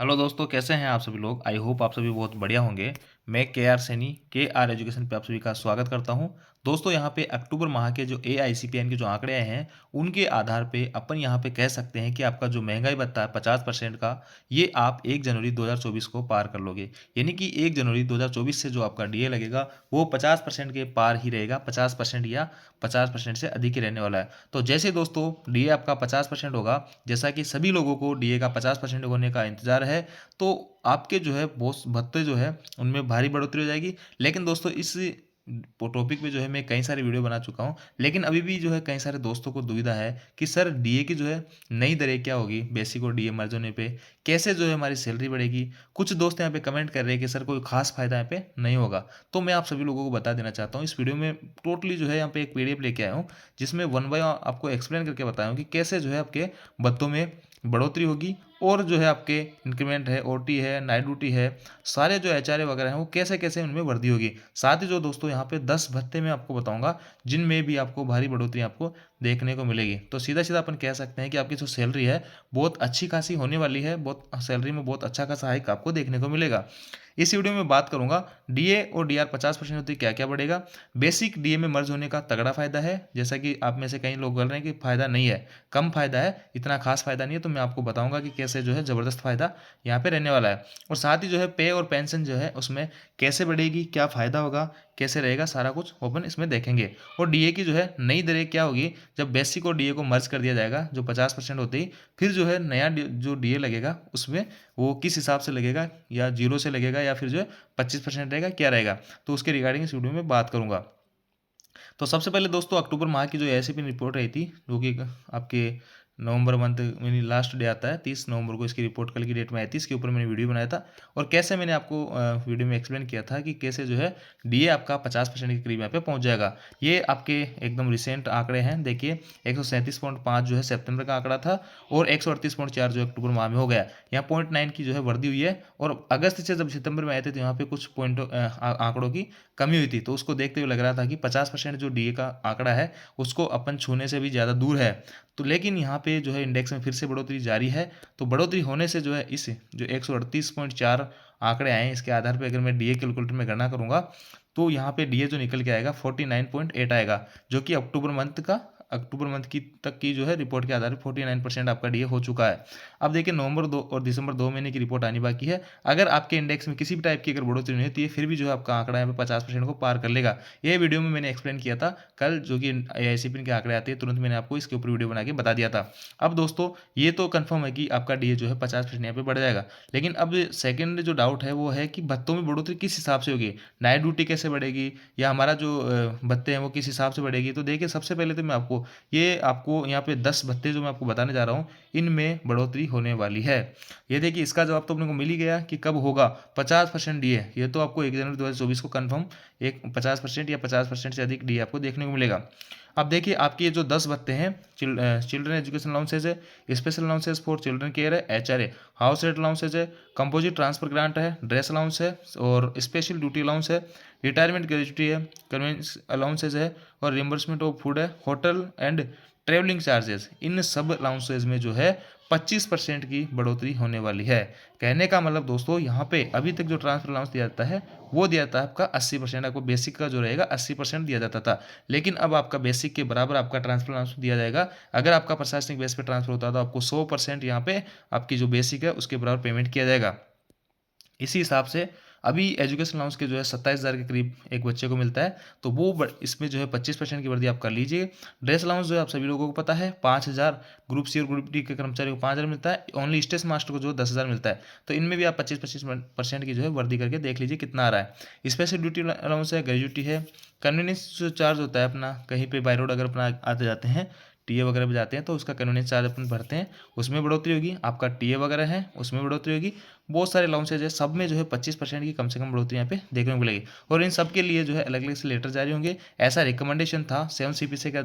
Hello दोस्तों, कैसे हैं आप सभी लोग। आई होप आप सभी बहुत बढ़िया होंगे। मैं के आर सैनी के आर एजुकेशन पे आप सभी का स्वागत करता हूं। दोस्तों, यहां पे अक्टूबर माह के जो AICPN के जो आंकड़े आए हैं उनके आधार पे अपन यहां पे कह सकते हैं कि आपका जो महंगाई भत्ता है 50% का, ये आप 1 जनवरी 2024 को पार कर लोगे। यानी कि 1 जनवरी 2024 से जो आपका डीए लगेगा वो 50% के पार ही रहेगा, 50% या 50% से अधिक ही रहने वाला है। तो जैसे दोस्तों डीए आपका 50% होगा, जैसा कि सभी लोगों को डीए का 50% होने का इंतजार है, तो आपके जो है बोस भत्ते जो है उनमें भारी बढ़ोतरी हो जाएगी। लेकिन दोस्तों इस टॉपिक पे जो है मैं कई सारे वीडियो बना चुका हूँ, लेकिन अभी भी जो है कई सारे दोस्तों को दुविधा है कि सर डीए की जो है नई दरें क्या होगी, बेसिक और डीए मर्ज होने पे कैसे जो है हमारी सैलरी बढ़ेगी। कुछ दोस्त यहाँ पे कमेंट कर रहे हैं कि सर कोई खास फायदा यहाँ पे नहीं होगा। तो मैं आप सभी लोगों को बता देना चाहता हूँ, इस वीडियो में टोटली जो है यहाँ पे एक पीडीएफ लेके आया हूँ जिसमें वन बाय आपको एक्सप्लेन करके बताया हूँ कि कैसे जो है आपके भत्तों में बढ़ोतरी होगी और जो है आपके इंक्रीमेंट है, ओटी है, नाइट ड्यूटी है, सारे जो एचआरए वगैरह हैं वो कैसे कैसे उनमें वृद्धि होगी। साथ ही जो दोस्तों यहाँ पे 10 भत्ते मैं आपको बताऊंगा जिनमें भी आपको भारी बढ़ोतरी आपको देखने को मिलेगी। तो सीधा सीधा अपन कह सकते हैं कि आपकी जो सैलरी है बहुत अच्छी खासी होने वाली है, बहुत सैलरी में बहुत अच्छा खासा हाइक आपको देखने को मिलेगा। इस वीडियो में बात करूंगा डीए और डीआर 50% होती क्या क्या बढ़ेगा। बेसिक डीए में मर्ज होने का तगड़ा फायदा है, जैसा कि आप में से कई लोग बोल रहे हैं कि फायदा नहीं है, कम फायदा है, इतना खास फायदा नहीं है। तो मैं आपको बताऊंगा कि कैसे जो है ज़बरदस्त फायदा यहाँ पे रहने वाला है। और साथ ही जो है पे और पेंशन जो है उसमें कैसे बढ़ेगी, क्या फायदा होगा, कैसे रहेगा, सारा कुछ ओपन इसमें देखेंगे। और डीए की जो है नई दरें क्या होगी जब बेसिक और डीए को मर्ज कर दिया जाएगा, जो 50% होती ही फिर जो है नया जो डीए लगेगा उसमें वो किस हिसाब से लगेगा, या जीरो से लगेगा या फिर जो है 25% रहेगा, क्या रहेगा, तो उसके रिगार्डिंग इस वीडियो में बात करूंगा। तो सबसे पहले दोस्तों अक्टूबर माह की जो एसीपी रिपोर्ट रही थी, जो कि आपके नवंबर मंथ में लास्ट डे आता है 30 नवंबर को, इसकी रिपोर्ट कल की डेट में आई थी, इसके ऊपर मैंने वीडियो बनाया था। और कैसे मैंने आपको वीडियो में एक्सप्लेन किया था कि कैसे जो है डीए आपका 50% के करीब यहाँ पे पहुंच जाएगा। ये आपके एकदम रिसेंट आंकड़े हैं, देखिए 137.5 जो है सितंबर का आंकड़ा था और 138.4 जो अक्टूबर माह में हो गया। यहाँ 0.9 की जो है वृद्धि हुई है। और अगस्त से जब सितंबर में आए थे तो यहाँ पे कुछ पॉइंट आंकड़ों की कमी हुई थी, तो उसको देखते हुए लग रहा था कि 50% जो डीए का आंकड़ा है उसको अपन छूने से भी ज़्यादा दूर है। तो लेकिन यहाँ पे जो है इंडेक्स में फिर से बढ़ोतरी जारी है। तो बढ़ोतरी होने से जो है इस जो 138.4 आंकड़े आए हैं, इसके आधार पर अगर मैं डीए कैलकुलेटर में गणना करूंगा तो यहाँ पे डीए जो निकल के आएगा 49.8 आएगा, जो कि अक्टूबर मंथ की तक की जो है रिपोर्ट के आधार पर 49% आपका डीए हो चुका है। अब देखिए नवंबर 2 और दिसंबर 2 महीने की रिपोर्ट आनी बाकी है। अगर आपके इंडेक्स में किसी भी टाइप की अगर बढ़ोतरी नहीं होती है फिर भी जो है आपका आंकड़ा यहाँ पे 50% को पार कर लेगा। ये वीडियो में मैंने एक्सप्लेन किया था कल, जो कि AICPN के आंकड़े आते हैं तुरंत मैंने आपको इसके ऊपर वीडियो बना के बता दिया था। अब दोस्तों ये तो कंफर्म है कि आपका डीए जो है 50% यहाँ पे बढ़ जाएगा। लेकिन अब सेकंड जो डाउट है वो है कि भत्तों में बढ़ोतरी किस हिसाब से होगी, नाइट ड्यूटी कैसे बढ़ेगी, या हमारा जो भत्ते हैं वो किस हिसाब से बढ़ेगी। तो देखिए सबसे पहले तो मैं आपको यहाँ पे 10 भत्ते जो मैं आपको बताने जा रहा हूँ इनमें बढ़ोतरी होने वाली है। ये देखिए इसका जवाब तो अपने को मिल ही गया कि कब होगा 50% डीए। ये तो आपको 1 जनवरी 2024 को कंफर्म एक 50% या 50% से अधिक डीए आपको देखने को मिलेगा। अब देखिए आपके ये जो 10 भत्ते हैं, चिल्ड्रन एजुकेशन अलाउंसेज है, special allowances for children care है, एचआरए, हाउस रेंट अलाउंसेज है, कंपोजिट ट्रांसफर ग्रांट है, ड्रेस अलाउंस है और स्पेशल ड्यूटी अलाउंस है, रिटायरमेंट ग्रेजुटी है, कन्वेंस अलाउंसेज है और रिम्बर्समेंट ऑफ फूड है, होटल एंड ट्रेवलिंग चार्जेस, इन सब अलाउंसेज में जो है 25% की बढ़ोतरी होने वाली है। कहने का मतलब दोस्तों यहाँ पे अभी तक जो ट्रांसफर अलाउंस दिया जाता है वो दिया जाता है आपका 80%, आपको बेसिक का जो रहेगा 80% दिया जाता था। लेकिन अब आपका बेसिक के बराबर आपका ट्रांसफर अलाउंस दिया जाएगा। अगर आपका प्रशासनिक बेस पे ट्रांसफर होता है तो आपको 100% यहाँ पे आपकी जो बेसिक है उसके बराबर पेमेंट किया जाएगा। इसी हिसाब से अभी एजुकेशन अलाउंस के जो है 27,000 के करीब एक बच्चे को मिलता है, तो वो इसमें जो है 25% की वृद्धि आप कर लीजिए। ड्रेस अलाउंस जो है आप सभी लोगों को पता है 5,000, ग्रुप सी और ग्रुप डी के कर्मचारियों को 5,000 मिलता है, ओनली स्टेशन मास्टर को जो 10,000 मिलता है। तो इनमें भी आप 25% की जो है वृद्धि करके देख लीजिए कितना आ रहा है। स्पेशल ड्यूटी अलाउंस है, ग्रेजुटी है, कन्वीनियंस जो चार्ज होता है अपना, कहीं पे बाई रोड अगर अपना आते जाते हैं, टीए वगैरह पे जाते हैं तो उसका कन्वीनियंस चार्ज अपन भरते हैं, उसमें बढ़ोतरी होगी। आपका टीए वगैरह है उसमें बढ़ोतरी होगी। बहुत सारे अलाउंसेज है, सब में जो है 25% की कम से कम बढ़ोतरी यहाँ पे देखने को मिलेगी। और इन सब के लिए जो है अलग अलग से लेटर जारी होंगे, ऐसा रिकमेंडेशन था 7 CPC के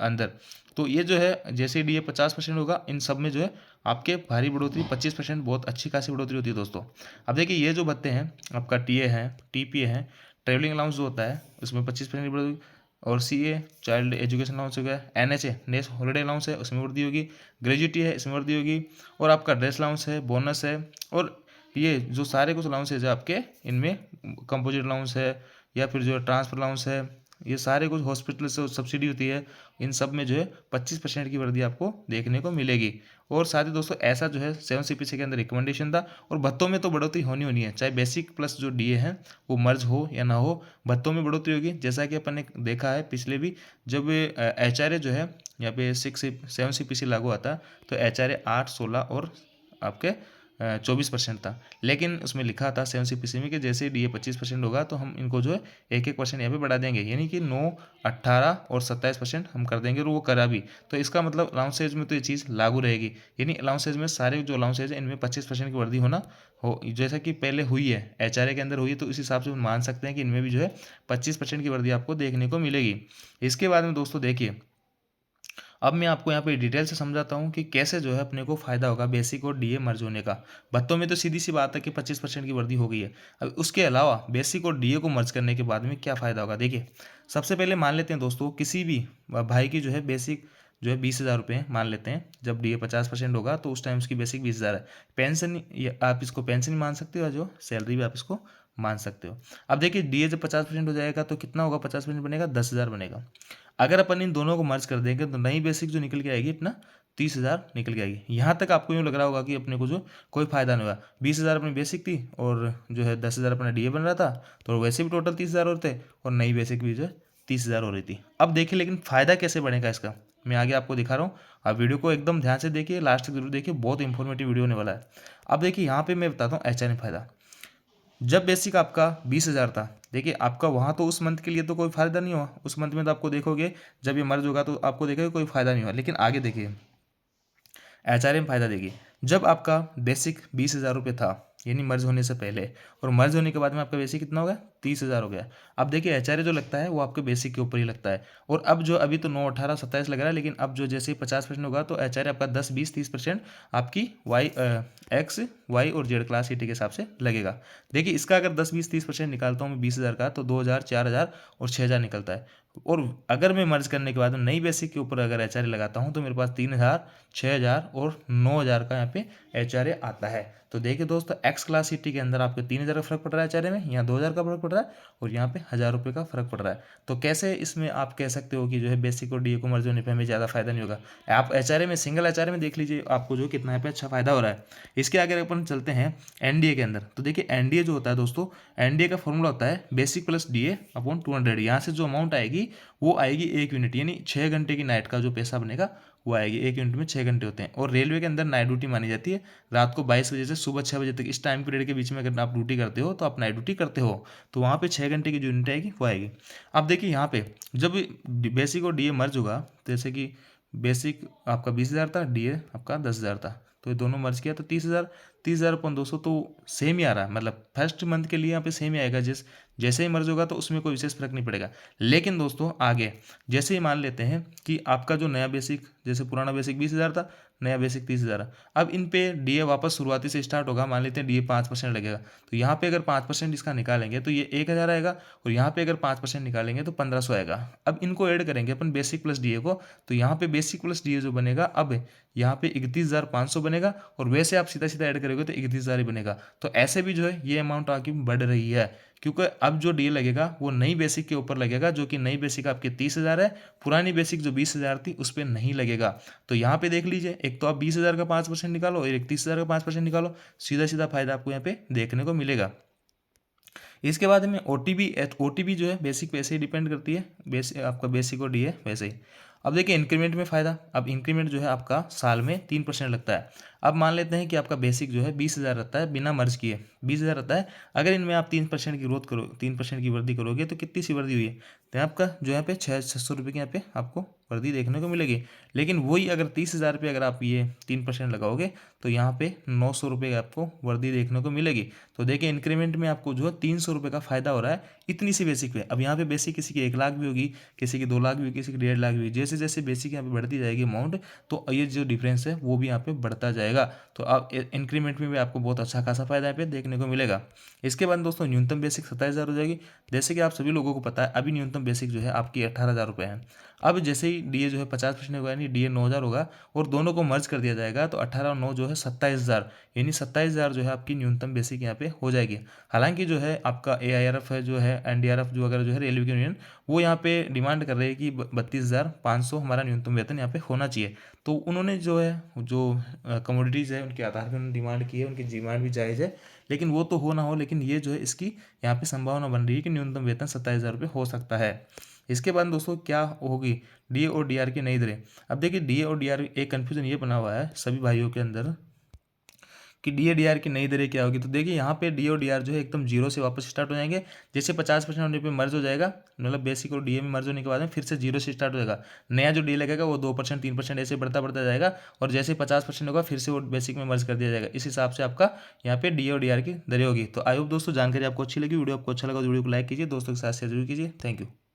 अंदर। तो ये जो है जैसे डीए 50% होगा, इन सब में जो है आपके भारी बढ़ोतरी 25%, बहुत अच्छी खासी बढ़ोतरी होती है दोस्तों। अब देखिए ये जो भत्ते हैं आपका टीए है, टीपीए है, ट्रेवलिंग अलाउंस जो होता है उसमें 25% की बढ़ोतरी, और सीए चाइल्ड एजुकेशन अलाउंस हो गया, एनएचए नेक्स्ट हॉलीडे अलाउंस है उसमें वृद्धि होगी, ग्रेजुटी है इसमें वृद्धि होगी, और आपका ड्रेस अलाउंस है, बोनस है, और ये जो सारे कुछ अलाउंसेज है आपके, इनमें कंपोजिट अलाउंस है या फिर जो ट्रांसफर अलाउंस है, ये सारे कुछ हॉस्पिटल से सब्सिडी होती है, इन सब में जो है 25% की वृद्धि आपको देखने को मिलेगी। और साथ ही दोस्तों ऐसा जो है 7 CPC के अंदर रिकमेंडेशन था। और भत्तों में तो बढ़ोतरी होनी होनी है, चाहे बेसिक प्लस जो डीए है वो मर्ज हो या ना हो, भत्तों में बढ़ोतरी होगी। जैसा कि अपन ने देखा है पिछले भी, जब HRA जो है यहाँ पे 7 CPC लागू आता तो HRA 8, 16 और आपके 24% था। लेकिन उसमें लिखा था 7 CPC में कि जैसे डीए 25% होगा तो हम इनको जो है 1-1% यहाँ पे बढ़ा देंगे, यानी कि 9, 18 और 27% हम कर देंगे, और वो करा भी। तो इसका मतलब अलाउंसेज में तो ये चीज़ लागू रहेगी, यानी अलाउंसेज में सारे जो अलाउंसेज है इनमें 25% की वृद्धि होना हो, जैसा कि पहले हुई है HRA के अंदर हुई है, तो इस हिसाब से हम मान सकते हैं कि इनमें भी जो है 25% की वृद्धि आपको देखने को मिलेगी। इसके बाद में दोस्तों देखिए, अब मैं आपको यहाँ पे डिटेल से समझाता हूँ कि कैसे जो है अपने को फायदा होगा बेसिक और डीए मर्ज होने का। भत्तों में तो सीधी सी बात है कि 25% की वृद्धि हो गई है। अब उसके अलावा बेसिक और डीए को मर्ज करने के बाद में क्या फ़ायदा होगा, देखिए सबसे पहले मान लेते हैं दोस्तों, किसी भी भाई की जो है बेसिक जो है 20,000 रुपये मान लेते हैं। जब डीए 50% होगा तो उस टाइम उसकी बेसिक 20,000 है। पेंशन आप इसको पेंशन मान सकते हो, जो सैलरी भी आप इसको मान सकते हो। अब देखिए डीए जब 50% हो जाएगा तो कितना होगा, 50% बनेगा 10,000 बनेगा। अगर अपन इन दोनों को मर्ज कर देंगे तो नई बेसिक जो निकल के आएगी इतना 30,000 निकल के आएगी। यहाँ तक आपको यूँ लग रहा होगा कि अपने को जो कोई फायदा नहीं हुआ, 20,000 अपनी बेसिक थी और जो है 10,000 अपना डीए बन रहा था, तो वैसे भी टोटल 30,000 होते और नई बेसिक भी जो है 30,000 हो रही थी। अब देखिए लेकिन फ़ायदा कैसे बढ़ेगा इसका, मैं आगे आपको दिखा रहा हूँ। आप वीडियो को एकदम ध्यान से देखिए, लास्ट तक जरूर देखिए, बहुत इंफॉर्मेटिव वीडियो होने वाला है। अब देखिए यहाँ पे मैं बताता हूँ HRA फायदा। जब बेसिक आपका 20,000 था, देखिए आपका वहाँ तो उस मंथ के लिए तो कोई फायदा नहीं हुआ, उस मंथ में तो आपको देखोगे जब ये मर्ज होगा तो आपको देखोगे कोई फायदा नहीं हुआ। लेकिन आगे देखिए HRA में फायदा देखिए, जब आपका बेसिक 20,000 रुपये था यानी मर्ज होने से पहले, और मर्ज होने के बाद में आपका बेसिक कितना हो गया, 30,000 हो गया। अब देखिए HRA जो लगता है वो आपके बेसिक के ऊपर ही लगता है। और अब जो अभी तो 9, 18, 27 लग रहा है, लेकिन अब जो जैसे ही 50% होगा तो HRA आपका 10, 20, 30% आपकी एक्स, वाई और जेड क्लास ईटी के हिसाब से लगेगा। देखिए इसका अगर 10, 20, 30% निकालता हूँ मैं 20,000 का, तो 2,000, 4,000 और 6,000 निकलता है। और अगर मैं मर्ज करने के बाद नई बेसिक के ऊपर अगर HRA लगाता हूँ तो मेरे पास 3,000, 6,000 और 9,000 का यहाँ पे HRA आता है। तो देखिए दोस्तों एक्स क्लास सिटी के अंदर आपको 3,000 का फर्क पड़ रहा है HRA में, यहाँ 2,000 का फर्क पड़ रहा है और यहाँ पे 1,000 रुपये का फर्क पड़ रहा है। तो कैसे इसमें आप कह सकते हो कि जो है बेसिक और डीए को मर्ज होने पर हमें ज़्यादा फायदा नहीं होगा। आप HRA में, सिंगल HRA में देख लीजिए आपको जो कितना यहाँ पे अच्छा फायदा हो रहा है। इसके आगे अपन चलते हैं एनडीए के अंदर। तो देखिए एनडीए जो होता है दोस्तों, एनडीए का फॉर्मूला होता है बेसिक प्लस डीए अपॉन 200। यहाँ से जो अमाउंट आएगी वो आएगी 1 यूनिट, यानी 6 घंटे की नाइट का जो पैसा बनेगा वो आएगी। 1 यूनिट में 6 घंटे होते हैं। और रेलवे के अंदर नाइट ड्यूटी मानी जाती है, रात को 22 बजे से सुबह 6 बजे तक, इस टाइम पीरियड के बीच में अगर आप ड्यूटी करते हो तो आप नाइट ड्यूटी करते हो, तो वहाँ पे 6 घंटे की जो यूनिट आएगी वो आएगी। अब देखिए यहाँ पे जब बेसिक और डीए मर्ज होगा, जैसे कि बेसिक आपका 20,000 था, डीए आपका 10,000 था, तो ये दोनों मर्ज किया तो 30,000, 30,000 अपन 200 तो सेम ही आ रहा है, मतलब फर्स्ट मंथ के लिए यहाँ पे सेम ही आएगा। जैसे ही मर्ज होगा तो उसमें कोई विशेष फर्क नहीं पड़ेगा। लेकिन दोस्तों आगे जैसे ही मान लेते हैं कि आपका जो नया बेसिक, जैसे पुराना बेसिक 20,000 था, नया बेसिक 30,000 है, अब इन पे डीए वापस शुरुआती से स्टार्ट होगा। मान लेते हैं डीए 5% लगेगा, तो यहाँ पे अगर 5% इसका निकालेंगे तो ये 1,000 आएगा, और यहाँ पे अगर 5% निकालेंगे तो 1,500 आएगा। अब इनको ऐड करेंगे अपन बेसिक प्लस डीए को, तो यहाँ पे बेसिक प्लस डीए जो बनेगा अब यहाँ पे 31,500 बनेगा, और वैसे आप सीधा सीधा ऐड करोगे तो 31,000 ही बनेगा। तो ऐसे भी जो है ये अमाउंट आगे बढ़ रही है, क्योंकि अब जो डीए लगेगा वो नई बेसिक के ऊपर लगेगा, जो कि नई बेसिक आपके 30,000 है, पुरानी बेसिक जो 20,000 थी उस पर नहीं लगेगा। तो यहाँ पे देख लीजिए, एक तो आप 20,000 का 5% निकालो और एक 30,000 का 5% निकालो, सीधा सीधा फायदा आपको यहाँ पे देखने को मिलेगा। इसके बाद में ओटीबी जो है बेसिक पे ही डिपेंड करती है, आपका बेसिक और डीए वैसे ही। अब देखिए इंक्रीमेंट में फ़ायदा, अब इंक्रीमेंट जो है आपका साल में 3% लगता है। अब मान लेते हैं कि आपका बेसिक जो है 20,000 रहता है, बिना मर्ज किए 20,000 रहता है। अगर इनमें आप 3% की ग्रोथ करो, 3% की वृद्धि करोगे तो कितनी सी वृद्धि हुई है, तो आपका जो यहाँ पे 600 रुपये की यहाँ पे आपको वृद्धि देखने को मिलेगी। लेकिन वही अगर 30,000 रुपये अगर आप ये 3% लगाओगे तो यहाँ पे 900 रुपये आपको वृद्धि देखने को मिलेगी। तो देखिए इंक्रीमेंट में आपको जो है 300 रुपये का फायदा हो रहा है, इतनी सी बेसिक पे। अब यहाँ पे बेसिक किसी की 1 लाख भी होगी, किसी की 2 लाख भी होगी, किसी की 1.5 लाख भी, जैसे जैसे जैसे बेसिक यहाँ पे बढ़ती जाएगी अमाउंट, तो ये जो डिफरेंस है वो भी यहाँ पे बढ़ता जाएगा। तो अब इंक्रीमेंट में भी आपको बहुत अच्छा खासा फायदा यहाँ पे देखने को मिलेगा। इसके बाद दोस्तों न्यूनतम बेसिक 27,000 हो जाएगी। जैसे कि आप सभी लोगों को पता है अभी न्यूनतम बेसिक जो है आपकी 18,000 रुपये है। अब जैसे ही डीए जो है 50% होगा, यानी डीए 9,000 होगा और दोनों को मर्ज कर दिया जाएगा, तो 18 और 9 जो है 27,000, यानी 27,000 जो है आपकी न्यूनतम बेसिक यहाँ पे हो जाएगी। हालांकि जो है आपका AIRF है, जो है NDRF जो अगर जो है रेलवे यूनियन, वो यहाँ पे डिमांड कर रही है कि 32,500 हमारा न्यूनतम वेतन यहाँ पे होना चाहिए। तो उन्होंने जो है जो कमोडिटीज़ है उनके आधार पर उन्होंने डिमांड की है, उनकी डिमांड भी जायज़ है, लेकिन वो तो हो ना हो, लेकिन ये जो है इसकी यहाँ पे संभावना बन रही है कि न्यूनतम वेतन 27,000 रुपये हो सकता है। इसके बाद दोस्तों क्या होगी, डीए और डीआर की नई दरें। अब देखिए डीए और डीआर एक कन्फ्यूजन ये बना हुआ है सभी भाइयों के अंदर कि डीए डीआर की नई दरें क्या होगी। तो देखिए यहाँ पे डी और डीआर जो है एकदम जीरो से वापस स्टार्ट हो जाएंगे। जैसे 50% होने पे मर्ज हो जाएगा, मतलब बेसिक और डीए में मर्ज होने के बाद में फिर से जीरो से स्टार्ट हो जाएगा। नया जो डी लगेगा वो 2% 3% ऐसे बढ़ता बढ़ता जाएगा, और जैसे 50% होगा फिर से वो बेसिक में मर्ज कर दिया जाएगा। इस हिसाब से आपका यहाँ पे डी और डीआर की दरें होगी। तो आई होप दोस्तों जानकारी आपको अच्छी लगी। वीडियो आपको अच्छा लगा तो वीडियो को लाइक कीजिए, दोस्तों के साथ शेयर जरूर कीजिए। Thank you.